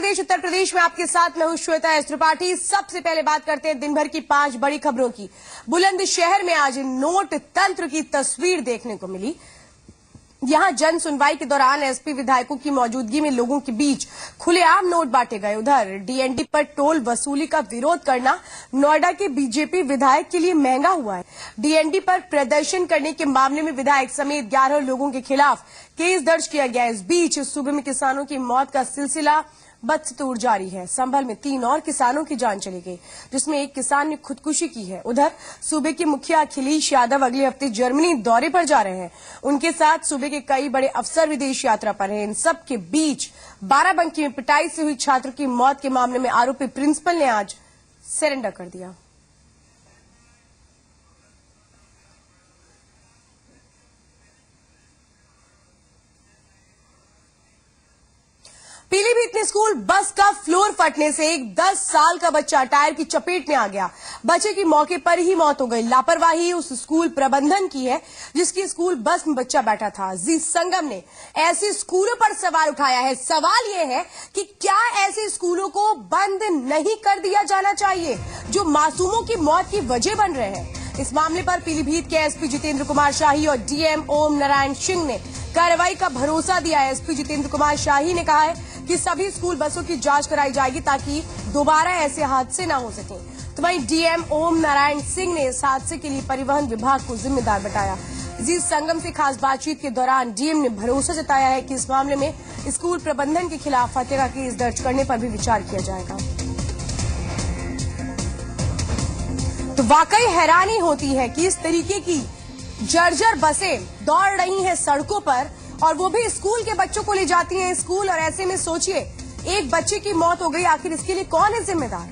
उत्तर प्रदेश में आपके साथ मैं हूं श्वेता एस त्रिपाठी। सबसे पहले बात करते हैं दिन भर की 5 बड़ी खबरों की। बुलंदशहर में आज नोट तंत्र की तस्वीर देखने को मिली। यहां जन सुनवाई के दौरान एसपी विधायकों की मौजूदगी में लोगों के बीच खुलेआम नोट बांटे गए। उधर डीएनडी पर टोल वसूली का विरोध करना नोएडा के बीजेपी विधायक के लिए महंगा हुआ है। डीएनडी पर प्रदर्शन करने के मामले में विधायक समेत 11 लोगों के खिलाफ केस दर्ज किया गया। इस बीच सूबे में किसानों की मौत का सिलसिला बदस्तूर जारी है। संभल में 3 और किसानों की जान चली गई, जिसमें एक किसान ने खुदकुशी की है। उधर सूबे के मुखिया अखिलेश यादव अगले हफ्ते जर्मनी दौरे पर जा रहे हैं। उनके साथ सूबे के कई बड़े अफसर विदेश यात्रा पर हैं। इन सब के बीच बाराबंकी में पिटाई से हुई छात्र की मौत के मामले में आरोपी प्रिंसिपल ने आज सरेंडर कर दिया। पीलीभीत में स्कूल बस का फ्लोर फटने से एक 10 साल का बच्चा टायर की चपेट में आ गया। बच्चे की मौके पर ही मौत हो गई। लापरवाही उस स्कूल प्रबंधन की है जिसकी स्कूल बस में बच्चा बैठा था। जी संगम ने ऐसे स्कूलों पर सवाल उठाया है। सवाल यह है कि क्या ऐसे स्कूलों को बंद नहीं कर दिया जाना चाहिए जो मासूमों की मौत की वजह बन रहे हैं। इस मामले पर पीलीभीत के एसपी जितेंद्र कुमार शाही और डीएम ओम नारायण सिंह ने कार्रवाई का भरोसा दिया है। एसपी जितेंद्र कुमार शाही ने कहा है कि सभी स्कूल बसों की जांच कराई जाएगी ताकि दोबारा ऐसे हादसे न हो सके। तो वहीं डीएम ओम नारायण सिंह ने इस हादसे के लिए परिवहन विभाग को जिम्मेदार बताया। जी संगम से खास बातचीत के दौरान डीएम ने भरोसा जताया है कि इस मामले में स्कूल प्रबंधन के खिलाफ हत्या का केस दर्ज करने पर भी विचार किया जाएगा। तो वाकई हैरानी होती है कि इस तरीके की जर्जर बसें दौड़ रही हैं सड़कों पर, और वो भी स्कूल के बच्चों को ले जाती हैं स्कूल। और ऐसे में सोचिए, एक बच्चे की मौत हो गई, आखिर इसके लिए कौन है जिम्मेदार?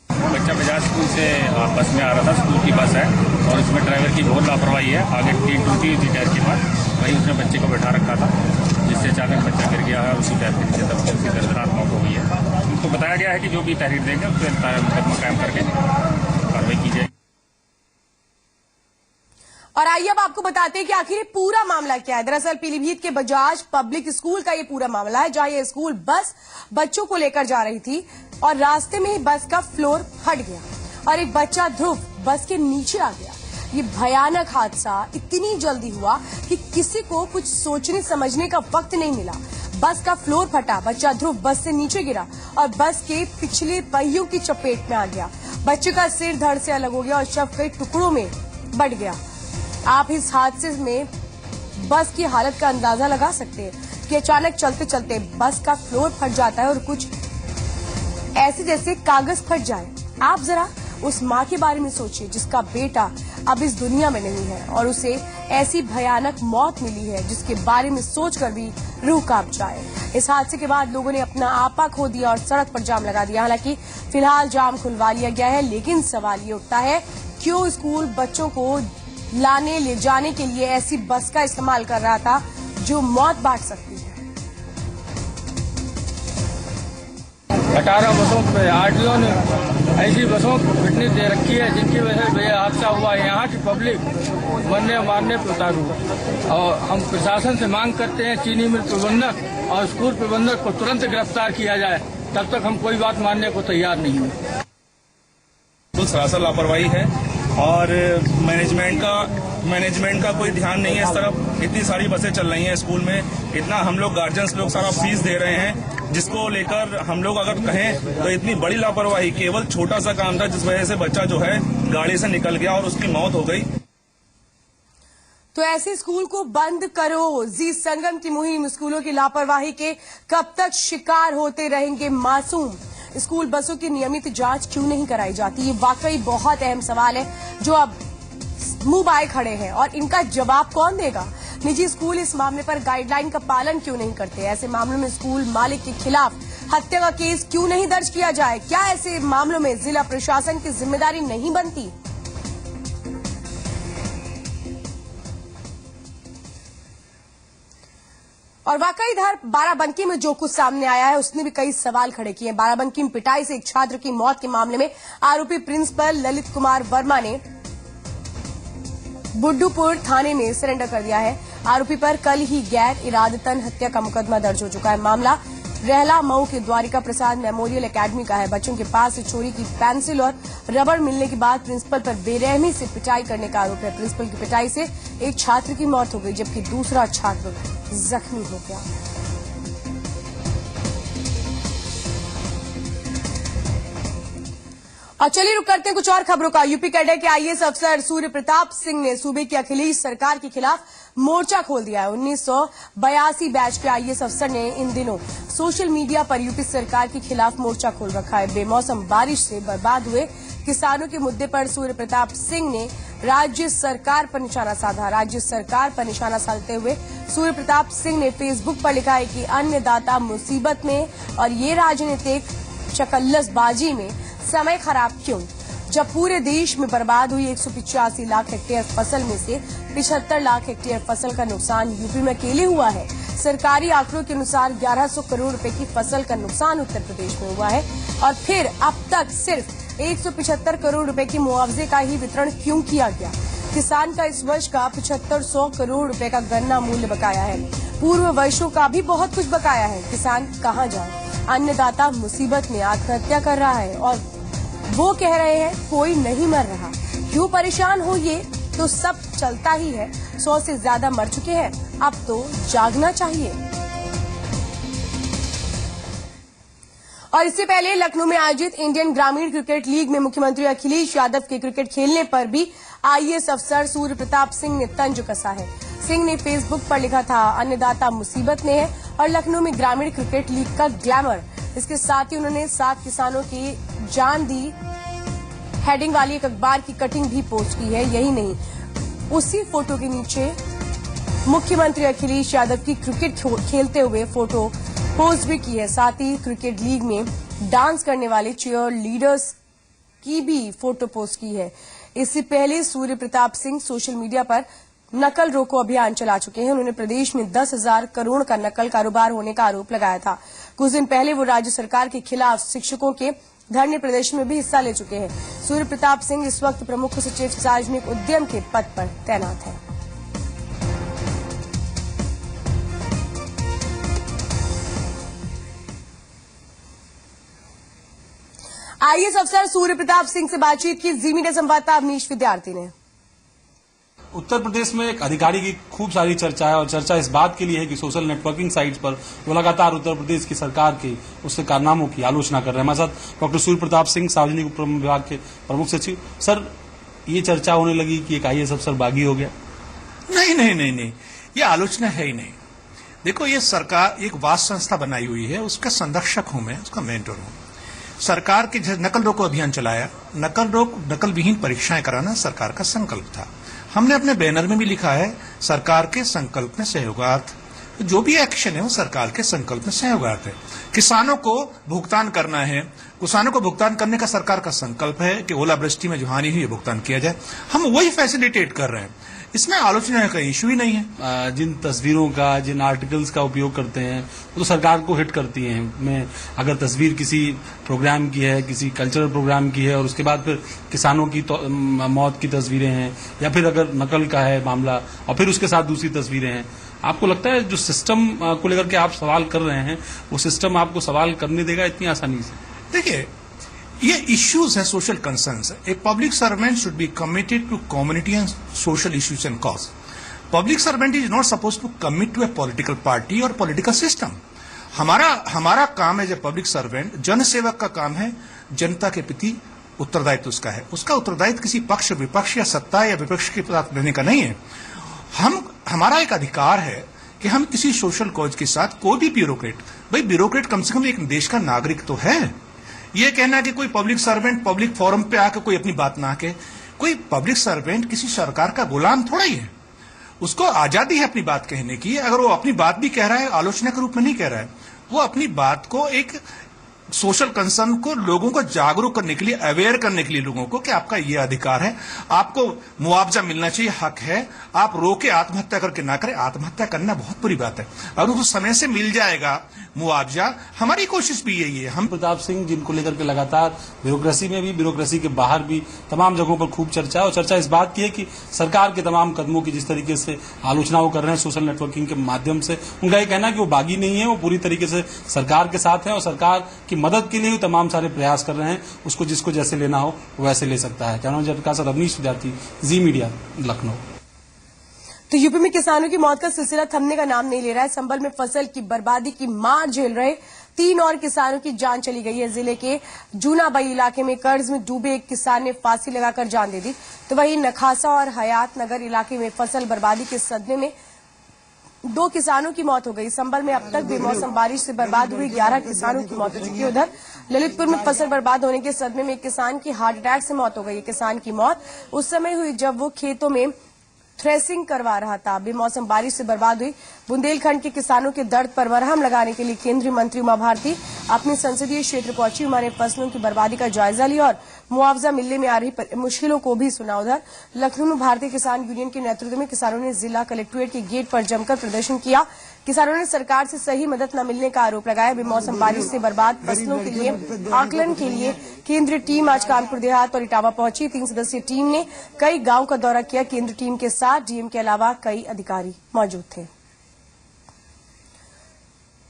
बच्चा बजाज स्कूल से बस में आ रहा था। स्कूल की बस है और इसमें ड्राइवर की बहुत लापरवाही है। आगे ट्रेन टूटी हुई थी टायर के बाद, वहीं उसने बच्चे को बैठा रखा था, जिससे अचानक बच्चा गिर गया है। उसी टायर के नीचे तब उसकी दर्दनाक मौत हो गई है। उनको बताया गया है कि जो भी तहरीर देंगे उस पर मुकदमा कायम करके कार्रवाई की जाएगी। और आइए अब आपको बताते हैं कि आखिर ये पूरा मामला क्या है। दरअसल पीलीभीत के बजाज पब्लिक स्कूल का ये पूरा मामला है, जहां ये स्कूल बस बच्चों को लेकर जा रही थी और रास्ते में ही बस का फ्लोर फट गया और एक बच्चा ध्रुव बस के नीचे आ गया। ये भयानक हादसा इतनी जल्दी हुआ कि किसी को कुछ सोचने समझने का वक्त नहीं मिला। बस का फ्लोर फटा, बच्चा ध्रुव बस से नीचे गिरा और बस के पिछले पहियों की चपेट में आ गया। बच्चे का सिर धड़ से अलग हो गया और शव कई टुकड़ों में बंट गया। आप इस हादसे में बस की हालत का अंदाजा लगा सकते हैं कि अचानक चलते चलते बस का फ्लोर फट जाता है और कुछ ऐसे जैसे कागज फट जाए। आप जरा उस माँ के बारे में सोचिए जिसका बेटा अब इस दुनिया में नहीं है और उसे ऐसी भयानक मौत मिली है जिसके बारे में सोचकर भी रूह कांप जाए। इस हादसे के बाद लोगों ने अपना आपा खो दिया और सड़क पर जाम लगा दिया। हालांकि फिलहाल जाम खुलवा लिया गया है, लेकिन सवाल ये उठता है क्यों स्कूल बच्चों को लाने ले जाने के लिए ऐसी बस का इस्तेमाल कर रहा था जो मौत बांट सकती है। 18 बसों पे आरटीओ ने ऐसी बसों को फिटनेस दे रखी है जिनकी वजह से यह हादसा हुआ। यहाँ की पब्लिक मरने मारने पर उतारू और हम प्रशासन से मांग करते हैं चीनी मिल प्रबंधक और स्कूल प्रबंधक को तुरंत गिरफ्तार किया जाए। तब तक हम कोई बात मानने को तैयार नहीं है। तो सरासर लापरवाही है और मैनेजमेंट का कोई ध्यान नहीं है इस तरफ। इतनी सारी बसें चल रही हैं स्कूल में, इतना हम लोग गार्जियंस लोग सारा फीस दे रहे हैं, जिसको लेकर हम लोग अगर कहें तो इतनी बड़ी लापरवाही। केवल छोटा सा काम था जिस वजह से बच्चा जो है गाड़ी से निकल गया और उसकी मौत हो गई। तो ऐसे स्कूल को बंद करो। जी संगम की मुहिम स्कूलों की लापरवाही के कब तक शिकार होते रहेंगे मासूम? स्कूल बसों की नियमित जांच क्यों नहीं कराई जाती? ये वाकई बहुत अहम सवाल है जो अब मुंह बाए खड़े हैं और इनका जवाब कौन देगा? निजी स्कूल इस मामले पर गाइडलाइन का पालन क्यों नहीं करते? ऐसे मामलों में स्कूल मालिक के खिलाफ हत्या का केस क्यों नहीं दर्ज किया जाए? क्या ऐसे मामलों में जिला प्रशासन की जिम्मेदारी नहीं बनती? और वाकई इधर बाराबंकी में जो कुछ सामने आया है उसने भी कई सवाल खड़े किए। बाराबंकी में पिटाई से एक छात्र की मौत के मामले में आरोपी प्रिंसिपल ललित कुमार वर्मा ने बुड्ढूपुर थाने में सरेंडर कर दिया है। आरोपी पर कल ही गैर इरादतन हत्या का मुकदमा दर्ज हो चुका है। मामला रहला मऊ के द्वारिका प्रसाद मेमोरियल एकेडमी का है। बच्चों के पास से चोरी की पेंसिल और रबड़ मिलने के बाद प्रिंसिपल पर बेरहमी से पिटाई करने का आरोप है। प्रिंसिपल की पिटाई से एक छात्र की मौत हो गई, जबकि दूसरा छात्र जख्मी हो गया। और चलिए रुक करते हैं कुछ और खबरों का। यूपी कैडर के आईएएस अफसर सूर्य प्रताप सिंह ने सूबे की अखिलेश सरकार के खिलाफ मोर्चा खोल दिया है। 1982 बैच के आईएएस अफसर ने इन दिनों सोशल मीडिया पर यूपी सरकार के खिलाफ मोर्चा खोल रखा है। बेमौसम बारिश से बर्बाद हुए किसानों के मुद्दे पर सूर्य प्रताप सिंह ने राज्य सरकार पर निशाना साधा। राज्य सरकार पर निशाना साधते हुए सूर्य प्रताप सिंह ने फेसबुक पर लिखा है कि अन्नदाता मुसीबत में और ये राजनीतिक चकल्लसबाजी में समय खराब क्यों, जब पूरे देश में बर्बाद हुई 185 लाख हेक्टेयर फसल में से 75 लाख हेक्टेयर फसल का नुकसान यूपी में अकेले हुआ है। सरकारी आंकड़ों के अनुसार 1100 करोड़ रुपए की फसल का नुकसान उत्तर प्रदेश में हुआ है और फिर अब तक सिर्फ 175 करोड़ रुपए की मुआवजे का ही वितरण क्यों किया गया। किसान का इस वर्ष का 7500 करोड़ रुपए का गन्ना मूल्य बकाया है। पूर्व वर्षों का भी बहुत कुछ बकाया है। किसान कहाँ जाए। अन्नदाता मुसीबत में आत्महत्या कर रहा है और वो कह रहे हैं कोई नहीं मर रहा। क्यों परेशान हो ये, तो सब चलता ही है। 100 से ज्यादा मर चुके हैं, अब तो जागना चाहिए। और इससे पहले लखनऊ में आयोजित इंडियन ग्रामीण क्रिकेट लीग में मुख्यमंत्री अखिलेश यादव के क्रिकेट खेलने पर भी आईएएस अफसर सूर्य प्रताप सिंह ने तंज कसा है। सिंह ने फेसबुक पर लिखा था अन्नदाता मुसीबत में है और लखनऊ में ग्रामीण क्रिकेट लीग का ग्लैमर। इसके साथ ही उन्होंने 7 किसानों की जान दी हेडिंग वाली एक अखबार की कटिंग भी पोस्ट की है। यही नहीं, उसी फोटो के नीचे मुख्यमंत्री अखिलेश यादव की क्रिकेट खेलते हुए फोटो पोस्ट भी की है। साथ ही क्रिकेट लीग में डांस करने वाले चीयर लीडर्स की भी फोटो पोस्ट की है। इससे पहले सूर्य प्रताप सिंह सोशल मीडिया पर नकल रोको अभियान चला चुके हैं। उन्होंने प्रदेश में 10,000 करोड़ का नकल कारोबार होने का आरोप लगाया था। कुछ दिन पहले वो राज्य सरकार के खिलाफ शिक्षकों के धरने प्रदर्शन में भी हिस्सा ले चुके हैं। सूर्य प्रताप सिंह इस वक्त प्रमुख सचिव सार्वजनिक उद्यम के पद पर तैनात हैं। आईएएस अफसर सूर्य प्रताप सिंह से बातचीत की जी मीडिया संवाददाता अवनीश विद्यार्थी ने। उत्तर प्रदेश में एक अधिकारी की खूब सारी चर्चा है और चर्चा इस बात के लिए है कि सोशल नेटवर्किंग साइट्स पर वो लगातार उत्तर प्रदेश की सरकार के उसके कारनामों की आलोचना कर रहे हैं। हमारे साथ डॉक्टर सूर्य प्रताप सिंह, सार्वजनिक उपक्रम विभाग के प्रमुख सचिव। सर, ये चर्चा होने लगी कि एक आईएएस अफसर बागी हो गया। नहीं, ये आलोचना है ही नहीं। देखो, ये सरकार एक वास संस्था बनाई हुई है, उसका संरक्षक हूं मैं, उसका मेंटर हूं। सरकार के नकल रोको अभियान चलाया, नकल विहीन परीक्षाएं कराना सरकार का संकल्प था। हमने अपने बैनर में भी लिखा है सरकार के संकल्प में सहयोगार्थ। जो भी एक्शन है वो सरकार के संकल्प में सहयोगार्थ है। किसानों को भुगतान करना है, किसानों को भुगतान करने का सरकार का संकल्प है कि ओलावृष्टि में जो हानि हुई है भुगतान किया जाए। हम वही फैसिलिटेट कर रहे हैं, इसमें आलोचना का इश्यू ही नहीं है। जिन तस्वीरों का, जिन आर्टिकल्स का उपयोग करते हैं वो तो सरकार को हिट करती हैं। मैं अगर तस्वीर किसी प्रोग्राम की है, किसी कल्चरल प्रोग्राम की है और उसके बाद फिर किसानों की मौत की तस्वीरें हैं, या फिर अगर नकल का है मामला और फिर उसके साथ दूसरी तस्वीरें हैं, आपको लगता है जो सिस्टम को लेकर के आप सवाल कर रहे हैं वो सिस्टम आपको सवाल करने देगा इतनी आसानी से? देखिए, ये इश्यूज हैं, सोशल कंसर्न्स है। A public servant should be committed to community and social issues and cause. Public servant is not suppose to commit to a political party और पॉलिटिकल सिस्टम। हमारा काम है, जब पब्लिक सर्वेंट जनसेवक का काम है, जनता के प्रति उत्तरदायित्व उसका है। उसका उत्तरदायित्व किसी पक्ष, विपक्ष या सत्ता या विपक्ष के साथ रहने का नहीं है। हमारा एक अधिकार है कि हम किसी सोशल कॉज के साथ, कोई भी ब्यूरोक्रेट, भाई ब्यूरोक्रेट कम से कम एक देश का नागरिक तो है। ये कहना कि कोई पब्लिक सर्वेंट पब्लिक फोरम पे आकर कोई अपनी बात ना कहे, कोई पब्लिक सर्वेंट किसी सरकार का गुलाम थोड़ा ही है। उसको आजादी है अपनी बात कहने की। अगर वो अपनी बात भी कह रहा है, आलोचना के रूप में नहीं कह रहा है, वो अपनी बात को एक सोशल कंसर्न को लोगों को जागरूक करने के लिए, अवेयर करने के लिए लोगों को कि आपका ये अधिकार है, आपको मुआवजा मिलना चाहिए, हक है, आप रोके आत्महत्या करके ना करें। आत्महत्या करना बहुत बुरी बात है, और उसको समय से मिल जाएगा मुआवजा। हमारी कोशिश भी यही है। हम प्रताप सिंह जिनको लेकर के लगातार ब्यूरोक्रेसी में भी, ब्यूरोक्रेसी के बाहर भी तमाम जगहों पर खूब चर्चा है, और चर्चा इस बात की है कि सरकार के तमाम कदमों की जिस तरीके से आलोचना वो कर रहे हैं सोशल नेटवर्किंग के माध्यम से, उनका ये कहना है कि वो बागी नहीं है, वो पूरी तरीके से सरकार के साथ है और सरकार की मदद के लिए तमाम सारे प्रयास कर रहे हैं। उसको जिसको जैसे लेना हो वो वैसे ले सकता है। कैमरा जटका से रवनीश विद्यार्थी, जी मीडिया, लखनऊ। तो यूपी में किसानों की मौत का सिलसिला थमने का नाम नहीं ले रहा है। संभल में फसल की बर्बादी की मार झेल रहे 3 और किसानों की जान चली गई है। जिले के जूनाबाई इलाके में कर्ज में डूबे एक किसान ने फांसी लगाकर जान दे दी, तो वहीं नखासा और हयात नगर इलाके में फसल बर्बादी के सदमे में 2 किसानों की मौत हो गई। संभल में अब तक बेमौसम बारिश से बर्बाद हुई 11 किसानों की मौत हो चुकी है। उधर ललितपुर में फसल बर्बाद होने के सदमे में एक किसान की हार्ट अटैक से मौत हो गई। किसान की मौत उस समय हुई जब वो खेतों में थ्रेसिंग करवा रहा था। बेमौसम बारिश से बर्बाद हुई बुंदेलखंड के किसानों के दर्द पर मरहम लगाने के लिए केंद्रीय मंत्री उमा भारती अपने संसदीय क्षेत्र पहुंची। उमा ने फसलों की बर्बादी का जायजा लिया और मुआवजा मिलने में आ रही मुश्किलों को भी सुना। उधर लखनऊ में भारतीय किसान यूनियन के नेतृत्व में किसानों ने जिला कलेक्ट्रेट के गेट पर जमकर प्रदर्शन किया। किसानों ने सरकार से सही मदद न मिलने का आरोप लगाया। बेमौसम बारिश से बर्बाद फसलों के लिए आकलन के लिए केंद्रीय टीम आज कानपुर देहात और इटावा पहुंची। 3 सदस्यीय टीम ने कई गांव का दौरा किया। केंद्रीय टीम के साथ डीएम के अलावा कई अधिकारी मौजूद थे।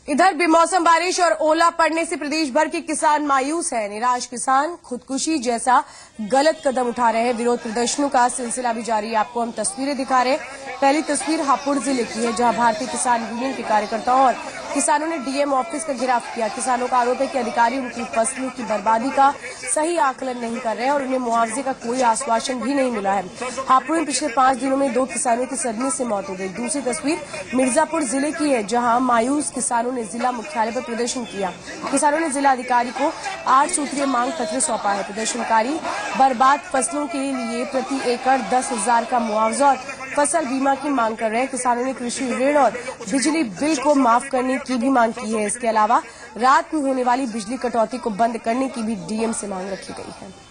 इधर बेमौसम बारिश और ओला पड़ने से प्रदेश भर के किसान मायूस हैं। निराश किसान खुदकुशी जैसा गलत कदम उठा रहे हैं। विरोध प्रदर्शनों का सिलसिला भी जारी है। आपको हम तस्वीरें दिखा रहे हैं। पहली तस्वीर हापुड़ जिले की है, जहां भारतीय किसान यूनियन के कार्यकर्ताओं और किसानों ने डीएम ऑफिस का घेराव किया। किसानों का आरोप है कि अधिकारी उनकी फसलों की बर्बादी का सही आकलन नहीं कर रहे हैं और उन्हें मुआवजे का कोई आश्वासन भी नहीं मिला है। हापुड़ में पिछले 5 दिनों में 2 किसानों की सदमे से मौत हो गई। दूसरी तस्वीर मिर्जापुर जिले की है, जहां मायूस किसानों ने जिला मुख्यालय पर प्रदर्शन किया। किसानों ने जिला अधिकारी को 8 सूत्रीय मांग पत्र सौंपा है। प्रदर्शनकारी बर्बाद फसलों के लिए प्रति एकड़ 10,000 का मुआवजा और फसल बीमा की मांग कर रहे हैं। किसानों ने कृषि ऋण और बिजली बिल को माफ करने की भी मांग की है। इसके अलावा रात में होने वाली बिजली कटौती को बंद करने की भी डीएम से मांग रखी गई है।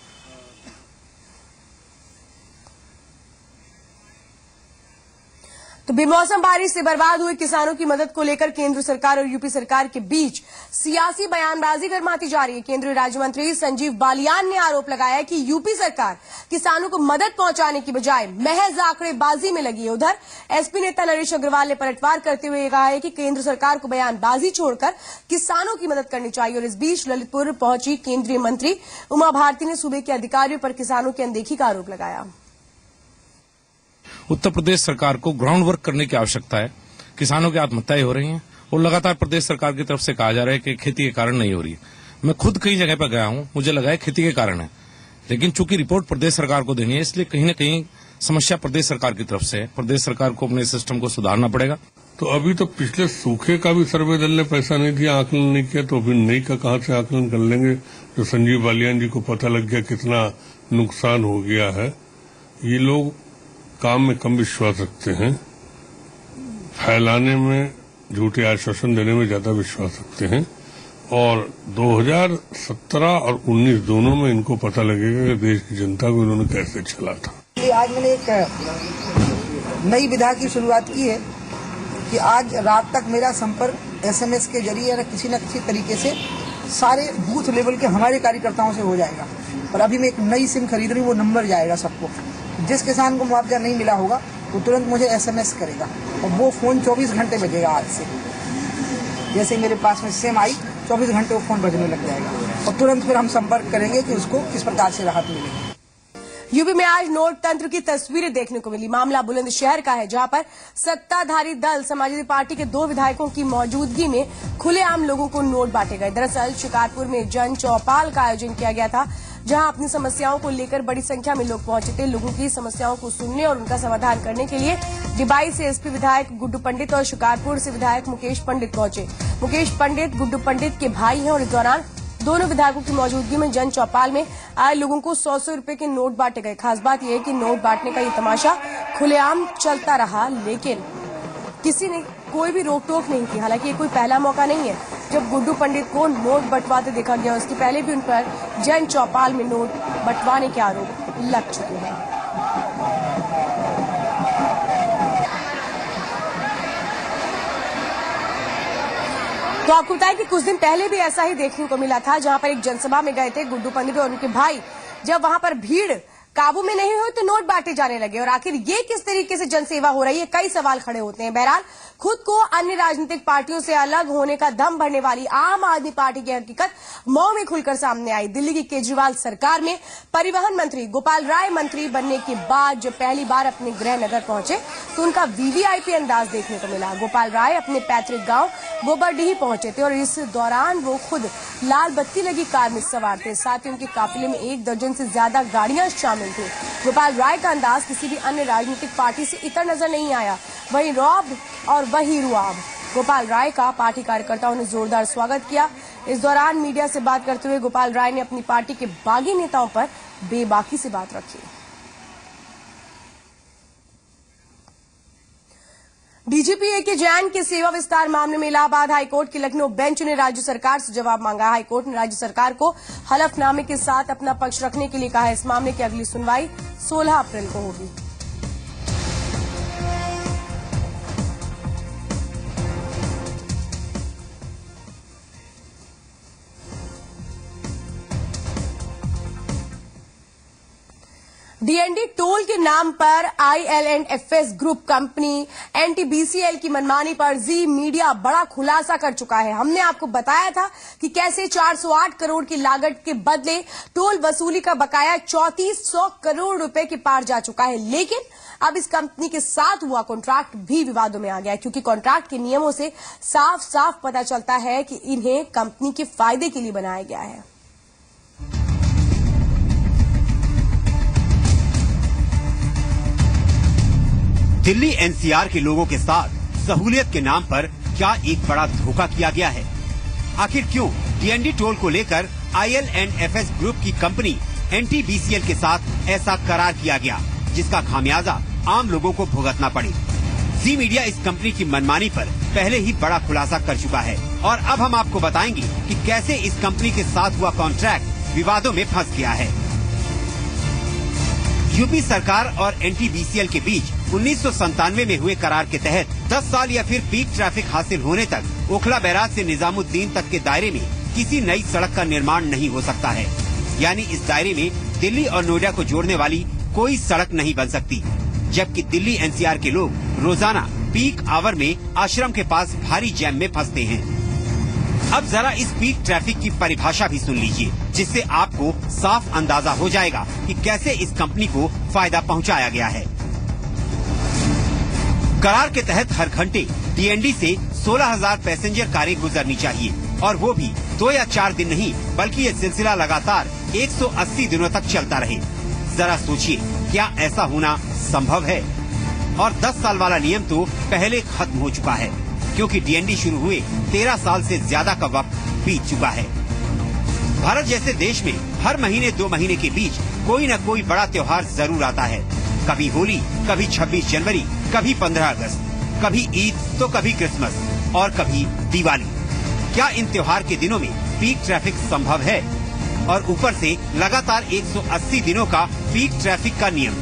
तो बेमौसम बारिश से बर्बाद हुए किसानों की मदद को लेकर केंद्र सरकार और यूपी सरकार के बीच सियासी बयानबाजी गर्माती जा रही है। केंद्रीय राज्य मंत्री संजीव बालियान ने आरोप लगाया कि यूपी सरकार किसानों को मदद पहुंचाने की बजाय महज आंकड़ेबाजी में लगी है। उधर एसपी नेता नरेश अग्रवाल ने पलटवार करते हुए कहा है कि केंद्र सरकार को बयानबाजी छोड़कर किसानों की मदद करनी चाहिए। और इस बीच ललितपुर पहुंची केंद्रीय मंत्री उमा भारती ने सूबे के अधिकारियों पर किसानों की अनदेखी का आरोप लगाया। उत्तर प्रदेश सरकार को ग्राउंड वर्क करने की आवश्यकता है। किसानों की आत्महत्याएं हो रही हैं और लगातार प्रदेश सरकार की तरफ से कहा जा रहा है कि खेती के कारण नहीं हो रही है। मैं खुद कई जगह पर गया हूं, मुझे लगा है खेती के कारण है, लेकिन चूंकि रिपोर्ट प्रदेश सरकार को देनी है, इसलिए कहीं न कहीं समस्या प्रदेश सरकार की तरफ से है। प्रदेश सरकार को अपने सिस्टम को सुधारना पड़ेगा। तो अभी तो पिछले सूखे का भी सर्वे दल ने पैसा नहीं दिया, आकलन नहीं किया, तो अभी नई का कहां से आकलन कर लेंगे। जो संजीव बालियान जी को पता लग गया कितना नुकसान हो गया है। ये लोग काम में कम विश्वास रखते हैं, फैलाने में, झूठे आश्वासन देने में ज्यादा विश्वास रखते हैं। और 2017 और 19 दोनों में इनको पता लगेगा कि देश की जनता को इन्होंने कैसे चला था। आज मैंने एक नई विधा की शुरुआत की है कि आज रात तक मेरा संपर्क एसएमएस के जरिए या किसी न किसी तरीके से सारे बूथ लेवल के हमारे कार्यकर्ताओं से हो जाएगा। और अभी मैं एक नई सिम खरीद रही हूँ, वो नंबर जाएगा सबको। जिस किसान को मुआवजा नहीं मिला होगा वो तुरंत मुझे एसएमएस करेगा और वो फोन 24 घंटे बजेगा। आज से जैसे मेरे पास में सिम आई 24 घंटे वो फोन बजने लग जाएगा और तुरंत फिर हम संपर्क करेंगे कि उसको किस प्रकार से राहत मिलेगी। यूपी में आज नोट तंत्र की तस्वीरें देखने को मिली। मामला बुलंदशहर का है, जहां पर सत्ताधारी दल समाजवादी पार्टी के 2 विधायकों की मौजूदगी में खुलेआम लोगों को नोट बांटे गए। दरअसल शिकारपुर में जन चौपाल का आयोजन किया गया था, जहां अपनी समस्याओं को लेकर बड़ी संख्या में लोग पहुंचे थे। लोगों की समस्याओं को सुनने और उनका समाधान करने के लिए डिबाई से एसपी विधायक गुड्डू पंडित और शिकारपुर से विधायक मुकेश पंडित पहुंचे। मुकेश पंडित गुड्डू पंडित के भाई हैं और इस दौरान दोनों विधायकों की मौजूदगी में जन चौपाल में आए लोगों को 100-100 रुपए के नोट बांटे गए। खास बात यह है कि नोट बांटने का ये तमाशा खुलेआम चलता रहा, लेकिन किसी ने कोई भी रोक टोक नहीं की। हालांकि ये कोई पहला मौका नहीं है जब गुड्डू पंडित को नोट बंटवाते देखा गया। उसके पहले भी उन पर जन चौपाल में नोट बंटवाने के आरोप लग चुके हैं। तो आपको बताएं कि कुछ दिन पहले भी ऐसा ही देखने को मिला था, जहां पर एक जनसभा में गए थे गुड्डू पंडित और उनके भाई। जब वहां पर भीड़ काबू में नहीं हुई तो नोट बांटे जाने लगे। और आखिर ये किस तरीके से जनसेवा हो रही है, कई सवाल खड़े होते हैं। बहरहाल खुद को अन्य राजनीतिक पार्टियों से अलग होने का दम भरने वाली आम आदमी पार्टी की हकीकत मऊ में खुलकर सामने आई। दिल्ली की केजरीवाल सरकार में परिवहन मंत्री गोपाल राय मंत्री बनने के बाद जब पहली बार अपने गृह नगर पहुंचे तो उनका वीवीआईपी अंदाज देखने को मिला। गोपाल राय अपने पैतृक गांव गोबरडीही पहुंचे थे और इस दौरान वो खुद लाल बत्ती लगी कार में सवार थे। साथ ही उनके काफिले में 1 दर्जन से ज्यादा गाड़ियां शामिल थी। गोपाल राय का अंदाज किसी भी अन्य राजनीतिक पार्टी से इतर नजर नहीं आया। वही रौब और वही रुआब। गोपाल राय का पार्टी कार्यकर्ताओं ने जोरदार स्वागत किया। इस दौरान मीडिया से बात करते हुए गोपाल राय ने अपनी पार्टी के बागी नेताओं पर बेबाकी से बात रखी। DGP A K. जैन के सेवा विस्तार मामले में इलाहाबाद हाईकोर्ट की लखनऊ बेंच ने राज्य सरकार से जवाब मांगा। हाईकोर्ट ने राज्य सरकार को हलफनामे के साथ अपना पक्ष रखने के लिए कहा है। इस मामले की अगली सुनवाई 16 अप्रैल को होगी। डीएनडी टोल के नाम पर IL&FS ग्रुप कंपनी NTBCL की मनमानी पर जी मीडिया बड़ा खुलासा कर चुका है। हमने आपको बताया था कि कैसे 408 करोड़ की लागत के बदले टोल वसूली का बकाया 3400 करोड़ रुपए के पार जा चुका है। लेकिन अब इस कंपनी के साथ हुआ कॉन्ट्रैक्ट भी विवादों में आ गया है, क्योंकि कॉन्ट्रैक्ट के नियमों से साफ साफ पता चलता है कि इन्हें कंपनी के फायदे के लिए बनाया गया है। दिल्ली एनसीआर के लोगों के साथ सहूलियत के नाम पर क्या एक बड़ा धोखा किया गया है? आखिर क्यों डीएनडी टोल को लेकर IL&FS ग्रुप की कंपनी NTBCL के साथ ऐसा करार किया गया, जिसका खामियाजा आम लोगों को भुगतना पड़े? जी मीडिया इस कंपनी की मनमानी पर पहले ही बड़ा खुलासा कर चुका है और अब हम आपको बताएंगे कि कैसे इस कंपनी के साथ हुआ कॉन्ट्रैक्ट विवादों में फंस गया है। यूपी सरकार और NTBCL के बीच 1997 में हुए करार के तहत 10 साल या फिर पीक ट्रैफिक हासिल होने तक ओखला बैराज से निजामुद्दीन तक के दायरे में किसी नई सड़क का निर्माण नहीं हो सकता है। यानी इस दायरे में दिल्ली और नोएडा को जोड़ने वाली कोई सड़क नहीं बन सकती। जबकि दिल्ली एनसीआर के लोग रोजाना पीक आवर में आश्रम के पास भारी जैम में फंसते हैं। अब जरा इस पीक ट्रैफिक की परिभाषा भी सुन लीजिए, जिससे आपको साफ अंदाजा हो जाएगा कि कैसे इस कंपनी को फायदा पहुंचाया गया है। करार के तहत हर घंटे डीएनडी से 16,000 पैसेंजर कारें गुजरनी चाहिए और वो भी 2 या 4 दिन नहीं, बल्कि ये सिलसिला लगातार 180 दिनों तक चलता रहे। जरा सोचिए, क्या ऐसा होना संभव है? और 10 साल वाला नियम तो पहले खत्म हो चुका है, क्योंकि डीएनडी शुरू हुए 13 साल से ज्यादा का वक्त बीत चुका है। भारत जैसे देश में हर महीने 2 महीने के बीच कोई न कोई बड़ा त्योहार जरूर आता है। कभी होली, कभी 26 जनवरी, कभी 15 अगस्त, कभी ईद तो कभी क्रिसमस और कभी दिवाली। क्या इन त्योहार के दिनों में पीक ट्रैफिक संभव है? और ऊपर से लगातार 180 दिनों का पीक ट्रैफिक का नियम।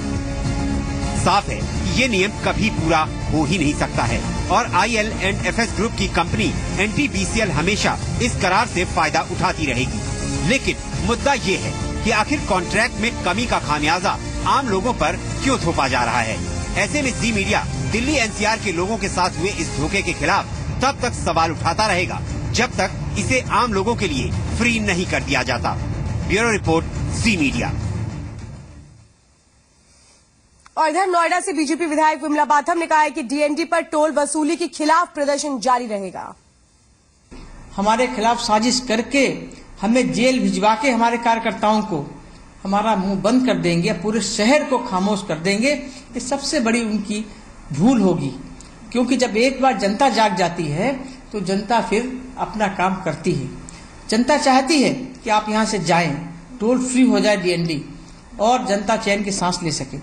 साफ है कि ये नियम कभी पूरा हो ही नहीं सकता है और IL&FS ग्रुप की कंपनी NTBCL हमेशा इस करार से फायदा उठाती रहेगी। लेकिन मुद्दा ये है कि आखिर कॉन्ट्रैक्ट में कमी का खामियाजा आम लोगों पर क्यों थोपा जा रहा है? ऐसे में जी मीडिया दिल्ली एनसीआर के लोगों के साथ हुए इस धोखे के खिलाफ तब तक सवाल उठाता रहेगा जब तक इसे आम लोगों के लिए फ्री नहीं कर दिया जाता। ब्यूरो रिपोर्ट, जी मीडिया। और इधर नोएडा से बीजेपी विधायक विमला बाथम ने कहा है कि डीएनडी पर टोल वसूली के खिलाफ प्रदर्शन जारी रहेगा। हमारे खिलाफ साजिश करके हमें जेल भिजवा के हमारे कार्यकर्ताओं को हमारा मुंह बंद कर देंगे, पूरे शहर को खामोश कर देंगे। ये सबसे बड़ी उनकी भूल होगी, क्योंकि जब एक बार जनता जाग जाती है तो जनता फिर अपना काम करती है। जनता चाहती है कि आप यहाँ से जाएं, टोल फ्री हो जाए डीएनडी और जनता चैन की सांस ले सके।